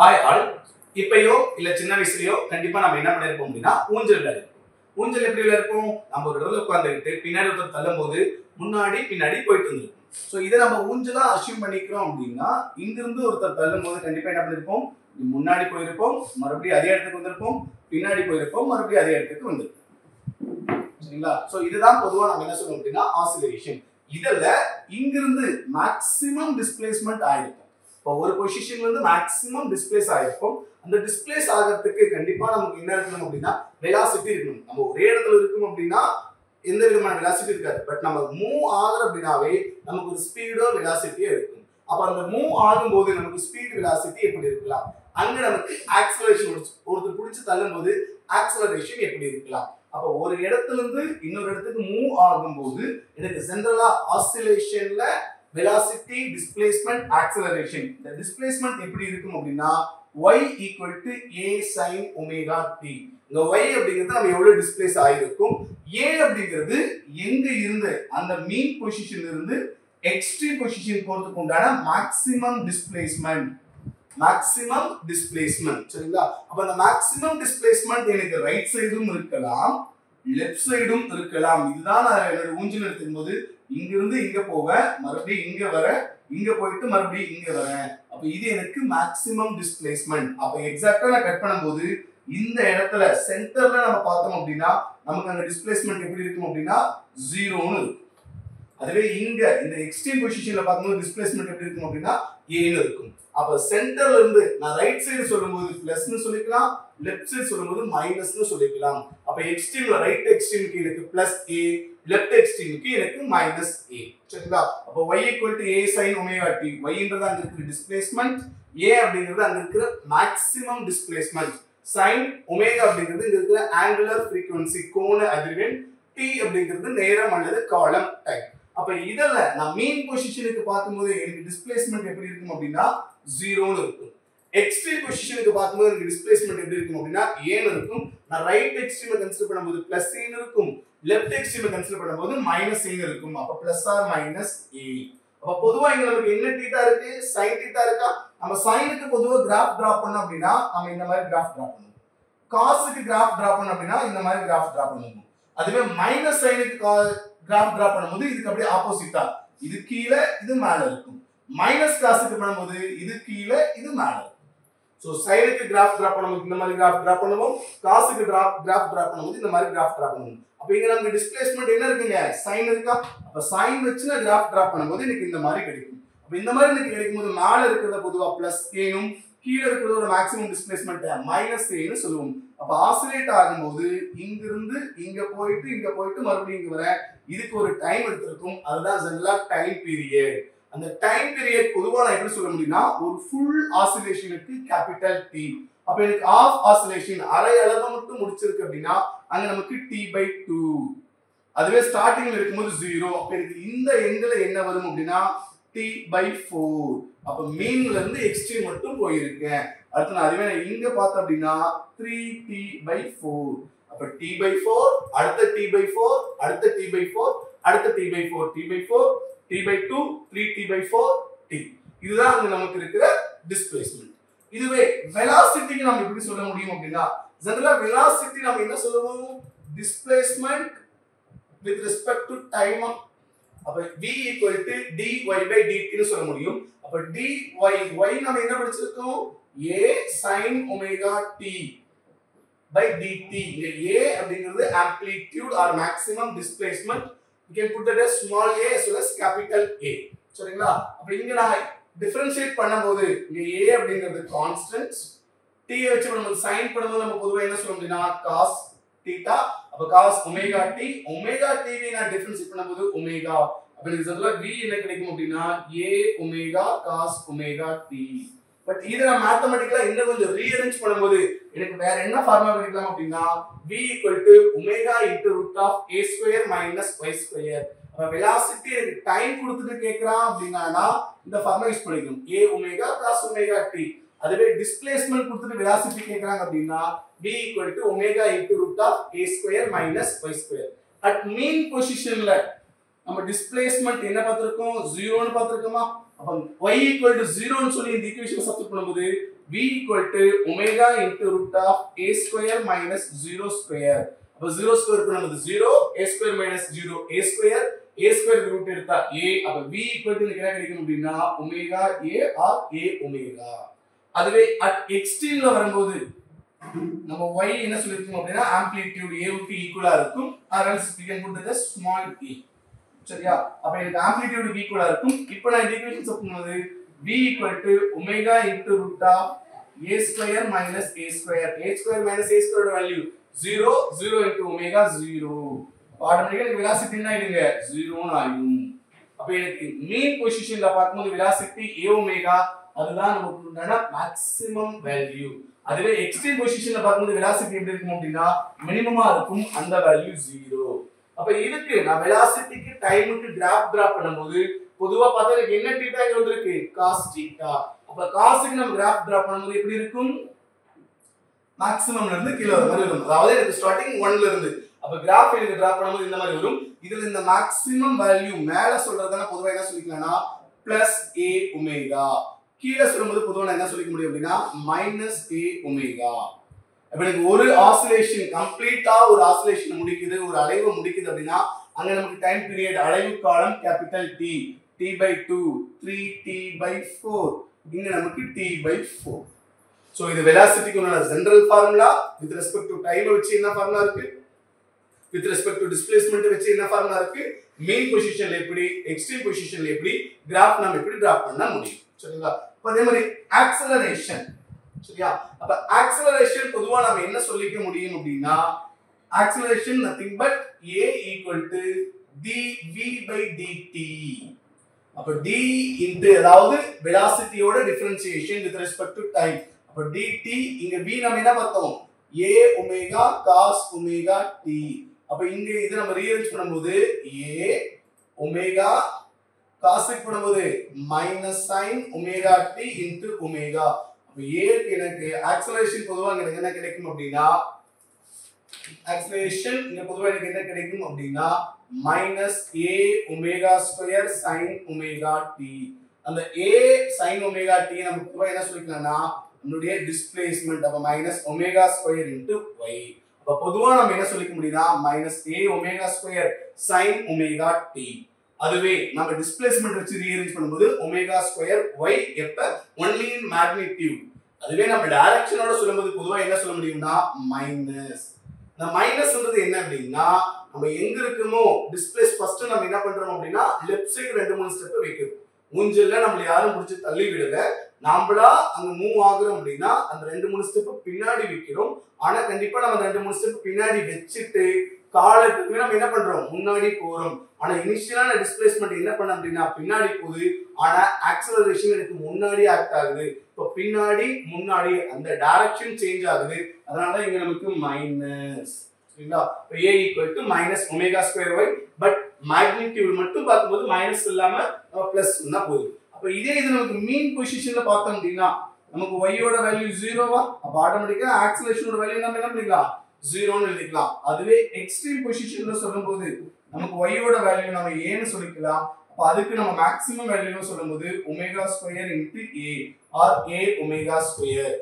Hi all. இப்பயோ இல்ல சின்ன வயசுலயோ கண்டிப்பா நம்ம என்ன பண்ணிருப்போம் அப்படின்னா ஊஞ்சல் விளையாடுவோம். ஊஞ்சல் எப்படி விளையாடுவோம்? நம்ம ஒரு இடத்துல உட்காந்துக்கிட்டு பின்னாடி ஒருத்தர் தள்ளும் போது முன்னாடி பின்னாடி போயிட்டு இருந்திருக்கும். ஸோ இதை நம்ம ஊஞ்சலா அசியூம் பண்ணிக்கிறோம் அப்படின்னா இங்கிருந்து ஒருத்தர் தள்ளும் போது கண்டிப்பா என்ன பண்ணிருப்போம்? முன்னாடி போயிருப்போம், மறுபடியும் அதே இடத்துக்கு வந்திருப்போம், பின்னாடி போயிருப்போம், மறுபடியும் அதே இடத்துக்கு வந்திருப்போம். சரிங்களா? ஸோ இதுதான் பொதுவா நம்ம என்ன சொல்லுவோம் அப்படின்னா ஆசிலேஷன். இதுல இங்கிருந்து மேக்ஸிமம் டிஸ்பிளேஸ்மெண்ட் ஆயிருக்கும். இப்போ ஒரு பொசிஷன்ல இருந்து மேக்ஸிமம் டிஸ்பிளேஸ் ஆயிருக்கும். அந்த டிஸ்பிளேஸ் ஆகிறதுக்கு கண்டிப்பா நமக்கு என்ன இருக்கணும் அப்படின்னா வெலாசிட்டி இருக்கணும். நம்ம ஒரே இடத்துல இருக்கும் அப்படின்னா எந்த விதமான வெலாசிட்டி இருக்காது. பட் நம்ம மூவ் ஆகுற அப்படின்னாவே நமக்கு ஒரு ஸ்பீடோ வெலாசிட்டியோ இருக்கும். அப்ப அந்த மூவ் ஆகும்போது நமக்கு ஸ்பீட் வெலாசிட்டி எப்படி இருக்கலாம்? அங்க நமக்கு ஆக்சலரேஷன் ஒருத்தர் பிடிச்சி தள்ளும் போது ஆக்சலரேஷன் எப்படி இருக்கலாம்? அப்ப ஒரு இடத்துல இருந்து இன்னொரு இடத்துக்கு மூவ் ஆகும்போது எனக்கு ஜெனரலா ஆசிலேஷன்ல velocity, displacement, acceleration. இந்த displacement எப்படி இருக்கும் அப்படின்னா y equal to a sin omega t. இந்த y அப்படிங்கிறது நம்ம எவ்வளவு டிஸ்பிளேஸ் ஆயிருக்கும், a அப்படிங்கிறது எங்க இருந்து அந்த மீன் பொசிஷன்ல இருந்து எக்ஸ்ட்ரீம் பொசிஷன் போறதுக்கு உண்டான மேக்ஸிமம் டிஸ்பிளேஸ்மெண்ட். சரிங்களா? அப்ப அந்த மேக்ஸிமம் டிஸ்பிளேஸ்மெண்ட் எனக்கு ரைட் சைடும் இருக்கலாம், லெஃப்ட் சைடும் இருக்கலாம். இதுதான் நான் என்னோட ஊஞ்சல் எடுத்துக்கும் போது இங்கிருந்து இங்க போவேன், மறுபடியும் இங்க வர, இங்க போயிட்டு மறுபடியும் இங்க வரேன். அப்ப இது எனக்கு மேக்ஸிமம் டிஸ்பிளேஸ்மெண்ட். அப்ப எக்ஸாக்ட்டா நான் கட் பண்ணும்போது இந்த இடத்துல சென்டர்ல நம்ம பார்த்தோம் அப்படின்னா நமக்கு அந்த டிஸ்பிளேஸ்மெண்ட் எப்படி இருக்கும் அப்படின்னா 0ன்னு இருக்கும். அதுவே இங்க இந்த எக்ஸ்ட்ரீம் பொசிஷன்ல பார்க்கும்போது டிஸ்பிளேஸ்மெண்ட் எப்படி இருக்கும் அப்படின்னா ஏன்னு இருக்கும். அப்ப சென்டர்ல இருந்து நான் ரைட் சைடு சொல்லும்போது பிளஸ்னு சொல்லிக்கலாம், லெஃப்ட் சைடு சொல்லும்போது மைனஸ்னு சொல்லிக்கலாம். அப்ப எக்ஸ்ட்ரீம்ல ரைட் எக்ஸ்ட்ரீமுக்கு எனக்கு பிளஸ் ஏ, லெஃப்ட் எக்ஸ்ட்ரீமுக்கு எனக்கு மைனஸ் ஏ. சரிங்களா? அப்ப y equal to a sin omega t. y-ன்றது அங்க இருக்கிற டிஸ்பிளேஸ்மெண்ட், a அப்படிங்கிறது அங்க இருக்கிற மேக்ஸிமம் டிஸ்பிளேஸ்மெண்ட், sin omega அப்படிங்கிறது இங்க இருக்கிற ஆங்குலர் ஃப்ரீக்வன்சி கோண அதிர்வெண், t அப்படிங்கிறது நேரம் அல்லது காலம் டைம். அப்ப இதல நான் மீன் பொசிஷனுக்கு பார்க்கும்போது எனக்கு டிஸ்பிளேஸ்மெண்ட் எப்படி இருக்கும் அப்படின்னா 0ன்னு இருக்கும். எக்ஸ்ட்ரீம் பொசிஷனுக்கு பார்க்கும்போது எனக்கு டிஸ்பிளேஸ்மெண்ட் எப்படி இருக்கும் அப்படின்னா ஏன்னு இருக்கும். நான் ரைட் எக்ஸ்ட்ரீமை கன்சிடர் பண்ணும்போது பிளஸ் ஏன்னு இருக்கும், லெஃப்ட் எக்ஸ்ட்ரீமை கன்சிடர் பண்ணும்போது மைனஸ் ஏன்னு இருக்கும். அப்ப பிளஸ் ஆர் மைனஸ் ஏ. அப்ப பொதுவா இங்க நமக்கு என்ன தீட்டா இருக்கு? sin தீட்டா இருக்கா? நம்ம சைனுக்கு பொதுவா கிராஃப் டிராப் பண்ணோம் அப்படின்னா நம்ம இந்த மாதிரி கிராஃப் டிராப் பண்ணுவோம். காஸ்க்கு கிராஃப் டிராப் பண்ணோம் அப்படின்னா இந்த மாதிரி கிராஃப் டிராப் பண்ணுவோம். அதுவே மைனஸ் சைனுக்கு கிராஃப் டிராப் பண்ணும்போது இதுக்கு அப்படியே ஆப்போசிட்டா இது கீழே இது மேல இருக்கும். மைனஸ் காசுக்கு பண்ணும்போது இது கீழே இது மேல இருக்கும். சோ சைனுக்கு கிராஃப் டிராப் பண்ணும்போது இந்த மாதிரி கிராஃப் டிராப் பண்ணுவோம், காசுக்கு கிராஃப் டிராப் பண்ணும்போது இந்த மாதிரி கிராஃப் டிராப் பண்ணுவோம். அப்ப இங்க நமக்கு டிஸ்பிளேஸ்மெண்ட் என்ன இருக்குங்க? sin இருக்கா? அப்ப sin வச்சு நான் கிராஃப் டிராப் பண்ணும்போது எனக்கு இந்த மாதிரி கிடைக்கும். அப்ப இந்த மாதிரி எனக்கு கிடைக்கும்போது மேல இருக்கிறத பொதுவா பிளஸ் ஏனும் கீழே இருக்கிறதோட மேக்ஸிமம் டிஸ்பிளேஸ்மெண்ட் மைனஸ் ஏன்னு சொல்லுவோம். அப்ப ஆசிலேட் ஆகும்போது இங்க இருந்து இங்க போயிட்டு மறுபடியும் இங்க வர இதுக்கு ஒரு டைம் எடுத்திருக்கும். அதுதான் ஜெனரலா டைம் பீரியட். அந்த டைம் பீரியட் பொதுவா நான் எப்படி சொல்ல முடியும்னா ஒரு ஃபுல் ஆசிலேஷனுக்கு கேபிட்டல் T. அப்ப எனக்கு ஆஃப் ஆசிலேஷன் அரை அளவு மட்டும் முடிச்சிருக்கு அப்படின்னா அங்க நமக்கு T/2. அதுவே ஸ்டார்டிங்ல இருக்கும்போது 0. அப்ப எனக்கு இந்த எண்ட்ல என்ன வரும் அப்படின்னா T/4. அப்ப மீன்ல இருந்து எக்ஸ்ட்ரீம் மட்டும் போயிருக்கேன். அடுத்து நான் அதுவே இங்க பார்த்தேன் அப்படின்னா 3T/4. அப்ப T/4 அடுத்த T/4 அடுத்த T/4 அடுத்த T/4 T/4 T/2 3T/4 T. இதுதான் அங்க நமக்கு இருக்கிற டிஸ்பிளேஸ்மெண்ட். இதுவே வெலாசிட்டிக்கு நம்ம எப்படி சொல்ல முடியும் அப்படின்னா ஜெனரலா வெலாசிட்டி நம்ம என்ன சொல்லுவோம்? Displacement with respect to time. அப்ப v equal to dy/dt னு சொல்ல முடியும். அப்ப dy y நம்ம என்ன படிச்சிருக்கோம்? a sin omega t by dt. இங்க a அப்படிங்கிறது amplitude or maximum displacement. You can put that as small a as well as capital A. சரிங்களா? அப்ப இங்க நான் டிஃபரன்ஷியேட் பண்ணும்போது இங்க a அப்படிங்கிறது கான்ஸ்டன்ட், t வச்சு நம்ம sin பண்ணும்போது நம்ம பொதுவா என்ன சொல்றோம் அப்படின்னா cos theta. அப்ப cos omega t வை நான் டிஃபரன்ஷியேட் பண்ணும்போது ஒமேகா. அப்ப இந்த சதுர v என்ன கிடைக்கும் அப்படின்னா a omega cos omega t. But இத நான் மேத்தமேட்டிக்கலா இன்னும் கொஞ்சம் ரீஅரேஞ்ச் பண்ணும்போது எனக்கு வேற என்ன ஃபார்முலா கிடைக்கலாம் அப்படின்னா v equal to omega into root of a square minus y square. அப்ப வெலாசிட்டி எனக்கு டைம் கொடுத்துட்டு கேக்குறான் அப்படினா இந்த ஃபார்முலா யூஸ் பண்ணிக்கணும். a omega cos omega t. அதுவே டிஸ்பிளேஸ்மென்ட் கொடுத்துட்டு வெலாசிட்டி கேக்குறாங்க அப்படினா v equal to omega into root of a square minus y square. at mean positionல நம்ம டிஸ்பிளேஸ்மென்ட் என்ன பார்த்திருக்கோம்? 0 னு பார்த்திருக்கோமா? அப்ப y equal to 0 னு சொல்லி இந்த ஈக்குவேஷன் சப்ஸ்டிட்யூட் பண்ணும்போது v equal to omega into root of a square minus 0 square. அப்ப 0 square க்கு நமக்கு 0, a square minus 0 a square, a square root எடுத்தா a. அப்ப v equal to என்ன கிடைக்கும் அப்படினா omega a or a omega. அதுவே at extreme ல வரும்போது நம்ம y என்ன சொல்லிருக்கோம் அப்படினா amplitude a க்கு ஈக்குவலா இருக்கும். அதனால we can put the small a. சரியா? அப்ப எனக்கு amplitude க்கு ஈக்குவலா இருக்கும். இப்போ நான் இந்த ஈக்குவேஷன் சொல்லும்போது v equal to omega into root of a square minus a square. A square minus a square value 0, 0 into omega 0. ஆட்டோமேட்டிக்கா velocity என்ன ஆயிடுங்க 0 ன்னு ஆயிடும். அப்ப எனக்கு மீன் பொசிஷன்ல பாக்கும்போது velocity a omega அதுதான் நமக்கு உண்டான மேக்ஸிமம் வேல்யூ. அதுவே எக்ஸ்ட்ரீம் பொசிஷன்ல பாக்கும்போது velocity எப்படி இருக்கும் அப்படினா மினிமமா இருக்கும், அந்த வேல்யூ 0. அப்ப இதுக்கு நான் velocityக்கு டைமுக்கு கிராஃப் டிரா பண்ணும்போது பொதுவா பார்த்தா எனக்கு என்ன θ இங்க வந்திருக்கு cos θ. அப்ப cos க்கு நம்ம கிராஃப் டிரா பண்ணும்போது எப்படி இருக்கும் மேக்ஸிமம்ல இருந்து கீழ வர மாதிரி வரும். அதாவது எனக்கு ஸ்டார்டிங் 1 ல இருந்து அப்ப கிராஃப் எனக்கு டிரா பண்ணும்போது இந்த மாதிரி வரும். இதுல இந்த மேக்ஸிமம் வேல்யூ மேல சொல்றதுனா பொதுவா என்ன சொல்லிக்கலாம்னா +a ஒமேகா, கீழ சொல்லும்போது பொதுவா நான் என்ன சொல்லிக்க முடியும் அப்படினா -a ஒமேகா. அப்ப எனக்கு ஒரு ஆசிலேஷன் கம்ப்ளீட்டா ஒரு ஆசிலேஷன் முடிக்குது, ஒரு அலைவு முடிக்குது அப்படினா அங்க நமக்கு டைம் பீரியட் அலைவு காலம் கேபிட்டல் T, T/2, 3T/4, இங்க நமக்கு T/4. சோ இது velocity க்கு உள்ள general formula. with respect to time வச்சு என்ன ஃபார்முலா இருக்கு, with respect to displacement வச்சு என்ன ஃபார்முலா இருக்கு, mean பொசிஷன்ல எப்படி, எக்ஸ்ட்ரீம் பொசிஷன்ல எப்படி, கிராஃப் நாம எப்படி டிரா பண்ண முடியும். சரிங்களா? அப்ப அதே மாதிரி ஆக்ஸலரேஷன். சரியா? அப்ப ஆக்ஸலரேஷன் பொதுவா நாம என்ன சொல்லிக்க முடியும் அப்படினா acceleration nothing but a equal to dv/dt. அப்ப d into அதாவது velocity ஓட differentiation with respect to time. அப்ப dt இங்க v நாம என்ன பார்த்தோம் a omega cos omega t. அப்ப இங்க இத நம்ம ரீஅரேஞ்ச் பண்ணும்போது a omega cos க்கு பண்ணும்போது sin omega t into omega. அப்ப a க்கு எனக்கு acceleration பொதுவா எனக்கு என்ன கிடைக்கும் அப்படினா acceleration இங்க பொதுவா எனக்கு என்ன கிடைக்கும் அப்படினா -a omega square sin omega t. அந்த a sin omega t நம்ம பொதுவா என்ன சொல்லிக்கலாம்னா நம்மளுடைய டிஸ்பிளேஸ்மென்ட். அப்ப -omega square into y. அப்ப பொதுவா நம்ம என்ன சொல்லிக்க முடியும்னா -a omega square sin omega t. அதுவே நம்ம டிஸ்பிளேஸ்மென்ட் வச்சு ரீஅரேஞ்ச் பண்ணும்போது omega square y எப்ப only in magnitude. அதுவே நம்ம டைரக்ஷனோட சொல்லும்போது பொதுவா என்ன சொல்ல முடியும்னா மைனஸ். இந்த மைனஸ்ன்றது என்ன அப்படினா நம்ம எங்க இருக்குமோ டிஸ்பிளேஸ் ஃபர்ஸ்ட் நம்ம என்ன பண்றோம் அப்படினா லெஃப்ட் சைடு 2-3 ஸ்டெப் வைக்கிறோம். ஊஞ்சல்ல நம்மள யாரும் புடிச்சு தள்ளி விடல, நாமளா அங்க மூவ் ஆகுறோம் அப்படினா அந்த 2-3 ஸ்டெப் பின்னாடி வைக்கிறோம். ஆனா கண்டிப்பா நம்ம 2-3 ஸ்டெப் பின்னாடி வெச்சிட்டு காலத்துக்கு நம்ம என்ன பண்றோம் முன்னாடி போறோம். ஆனா இனிஷியலான டிஸ்பிளேஸ்மென்ட் என்ன பண்ண அப்படினா பின்னாடி போகுது, ஆனா ஆக்ஸலரேஷன் எனக்கு முன்னாடி ஆக்ட் ஆகுது. இப்ப பின்னாடி முன்னாடி அந்த டைரக்ஷன் சேஞ்ச் ஆகுது. அதனால இங்க நமக்கு மைனஸ். சரிங்களா? a equal to -omega square y, but magnitude மட்டும் பாக்கும்போது மைனஸ் இல்லாம பிளஸ் னா போகுது. அப்ப இதே இது நமக்கு மீன் பொசிஷன்ல பார்த்தோம் அப்படினா நமக்கு y ஓட வேல்யூ 0வா, அப்ப ஆட்டோமேட்டிக்கா ஆக்ஸலரேஷனோட வேல்யூ நம்ம என்ன பண்ணிக்கலாம் 0 ன்னு எழுதிக்கலாம். அதுவே எக்ஸ்ட்ரீம் பொசிஷன்ல சொல்லும்போது நமக்கு y ஓட வேல்யூ நாம a ன்னு சொல்லிக்கலாம். அப்ப அதுக்கு நம்ம மேக்ஸிமம் வேல்யூ சொல்லும்போது omega square into a or a omega square.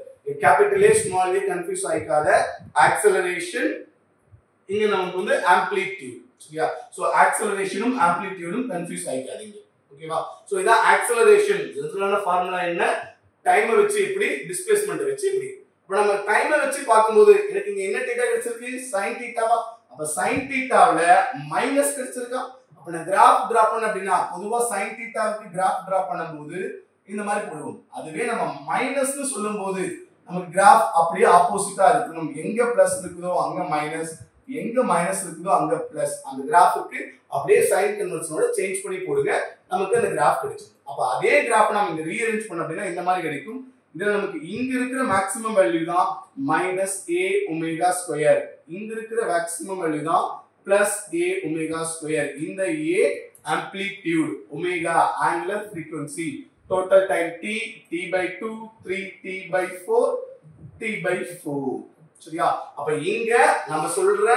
Capital A small a confuse ஆயிக்காத. ஆக்ஸலரேஷன் இங்க நமக்கு வந்து ஆம்ப்ளிட்யூட். சரியா? சோ ஆக்ஸலரேஷனும் ஆம்ப்ளிட்யூடும் கன்ஃபியூஸ் ஆயிக்காதீங்க. ஓகேவா? சோ இத ஆக்ஸலரேஷன் ஜெனரலான ஃபார்முலா என்ன, டைமை வச்சு எப்படி, டிஸ்பிளேஸ்மென்ட் வச்சு எப்படி. இப்போ நம்ம டைமை வச்சு பாக்கும்போது எனக்கு இங்க என்ன θ கிடைச்சிருக்கு sin θவா. அப்ப sin θல மைனஸ் கிடைச்சிருக்கா. அப்ப நான் கிராஃப் டிரா பண்ண அப்படினா பொதுவா sin θக்கு கிராஃப் டிரா பண்ணும்போது இந்த மாதிரி போடுவோம். அதுவே நம்ம மைனஸ் னு சொல்லும்போது நமக்கு கிராஃப் அப்படியே ஆப்போசிட்டா இருக்கணும். எங்க பிளஸ் இருக்குதோ அங்க மைனஸ், எங்க மைனஸ் இருக்குதோ அங்க பிளஸ். அந்த கிராஃப்க்கு அப்படியே சைன் கன்வென்ஷனோட சேஞ்ச் பண்ணி போடுங்க, நமக்கு அந்த கிராஃப் கிடைக்கும். அப்ப அதே கிராஃப் நாம இங்க ரீஅரேஞ்ச் பண்ண அப்படினா இந்த மாதிரி கிடைக்கும். இதுல நமக்கு இங்க இருக்கிற மேக்ஸிமம் வேல்யூ தான் -a omega square, இங்க இருக்கிற மேக்ஸிமம் வேல்யூ தான் +a omega square. இந்த a amplitude, omega angular frequency, total time t, t/2, 3t/4, t/4. சரியா? அப்ப இங்க நம்ம சொல்ற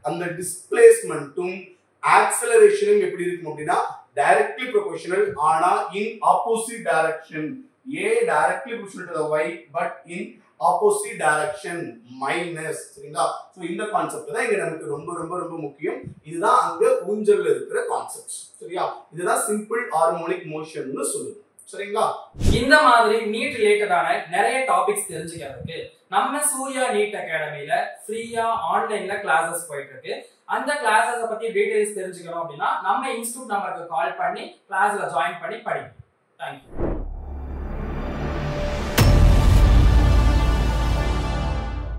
அந்த டிஸ்பிளேஸ்மென்ட்டும் ஆக்ஸலரேஷனும் எப்படி இருக்கும் அப்படினா டைரக்ட்லி ப்ரொபோர்ஷனல், ஆனா இன் opposite direction. A directly pushed to the y but in opposite direction minus. சரிங்களா? சோ இந்த கான்செப்ட் தான் இங்க நமக்கு ரொம்ப ரொம்ப ரொம்ப முக்கியம். இதுதான் அங்க ஊஞ்சல்ல இருக்கிற கான்செப்ட்ஸ். சரியா? இதுதான் சிம்பிள் ஹார்மோனிக் மோஷன்னு சொல்லுது. சரிங்களா? இந்த மாதிரி நீட் ரிலேட்டடான நிறைய டாபிக்ஸ் தெரிஞ்சுக்கிறதுக்கு நம்ம சூர்யா நீட் அகாடமில ஃப்ரீயா ஆன்லைன்ல கிளாसेस போயிட்டு இருக்கு. அந்த கிளாसेस பத்தி டீடைல்ஸ் தெரிஞ்சுக்கணும் அப்படினா நம்ம இன்ஸ்டிடியூட் நம்பருக்கு கால் பண்ணி கிளாஸ்ல ஜாயின் பண்ணி படிங்க. Thank you.